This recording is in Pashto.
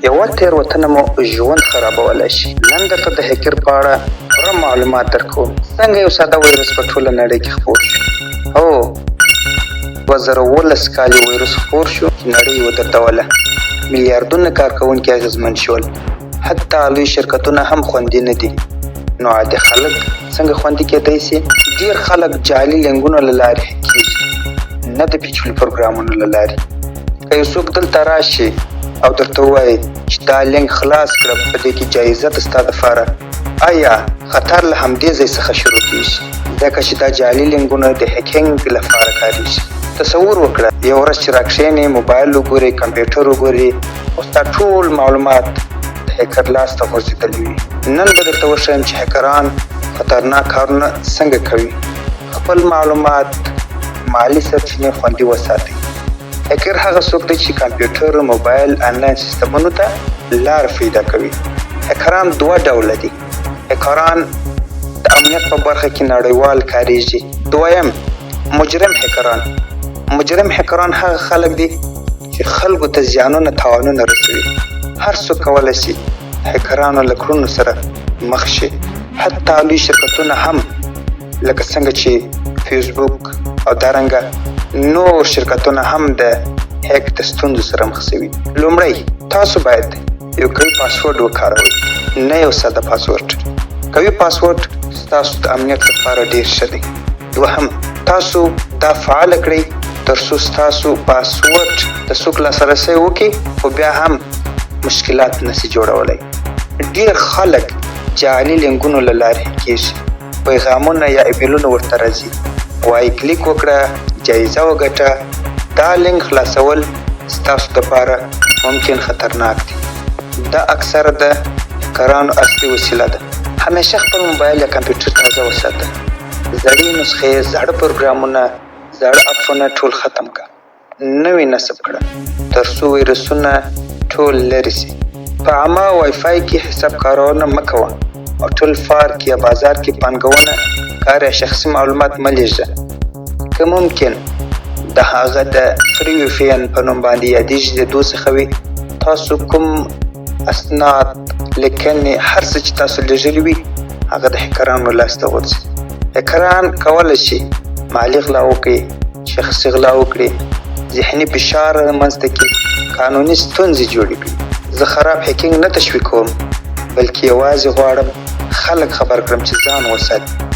یوه تېروتنه مو ژوند خرابولی شي. نن درته د هیکر په اړه پوره معلومات درکوم. څنګه یو ساده وایرس په ټوله نړۍ کې خپور شو. هو 2019 کال یو وایرس خپور شو چې نړۍ یې ودردوله. میلیاردونه کارکوونکي اغېزمن شول. حتی لوی شرکتونه هم خوندي نه دي. نو عادي خلک څنګه خوندي کېدای سي؟ ډېر خلک جعلي لینکونو له لارې هک کېږي، نه د پیچلي پروګرامونو له لارې. که یو څوک دلته راشي او درته ووایي چې دا لینک خلاص کړه، په دې کې جایزه ده ستا دپاره، آیا خطر له همدې ځای څخه شروع کېږي، ځکه چې دا جعلي لینکونه د هیکینګ لپاره کارېږي. تصور وکړه یو ورځ چې راکښېنې، موبایل وګورې، کمپیوټر وګورې او ستا ټول معلومات د هیکر لاس ته غورځېدلي وي. نن به درته وښیم چې هیکران خطرناک کارونه څنګه کوي. خپل معلومات، مالي سرچینې خوندي وساتئ. هیکر هغه څوک دی چې کمپیوټر، موبایل، آنلاین سیستمونو ته لار پیدا کوي. هیکران دوه ډوله دي. هیکران د امنیت په برخه کې نړیوال کارېږي. دویم مجرم هیکران. مجرم هیکران هغه خلک دي چې خلکو ته زیانونه، تاوانونه رسوي. هر څوک کولی شي هیکرانو له کړنو سره مخ شي. حتی لوی شرکتونه هم لکه څنګه چې فیسبوک او دارنګه نور شرکتونه هم د هیک د ستونزو سره مخ شوي. لومړی تاسو باید یو قوي پاسورډ وکاروئ، نه یو ساده پاسورډ. قوي پاسورډ ستاسو د امنیت لپاره ډېر ښه دی. دوهم تاسو دا فعاله کړئ تر څو ستاسو پاسورډ د څوک لاسرسی وکړي خو بیا هم مشکلات نشي جوړولی. ډېر خلک جعلي لینکونو له لارې کېږي. پیغامونه یا ایمیلونه ورته راځي، وایي کلیک وکړه، جایزه وګټه. دا لینک خلاصول ستاسو دپاره ممکن خطرناک دی. دا اکثره د هیکرانو اصلي وسیله ده. همیشه خپل موبایل یا کمپیوټر تازه وساته. زړې نسخې، زاړه پروګرامونه، زاړه اپونه ټول ختم کړه. نوې نصب کړه تر څو ویروسونه ټول لرې سي. په عامه وای فای کې حساب کارونه مه کوه او ټول پارک یا بازار کې پانګونه، کار یا شخصي معلومات مه لیږده. که ممکن د هغه د فری ویفین په نوم باندې یادېږي د دوی څخه وي. تاسو کوم اسناد، لیکنې، هر څه چې تاسو لیږلي وي هغه د هیکرانو لاسته ورځي. هیکران کولی شي مالي غلا وکړي، شخصي غلا وکړي، ذهني فشار رامنځته کړي، قانوني ستونزې جوړې کړي. زه خراب هیکینګ نه تشویقوم، بلکې یوازې غواړم خلک خبر کړم چې ځان وساتي.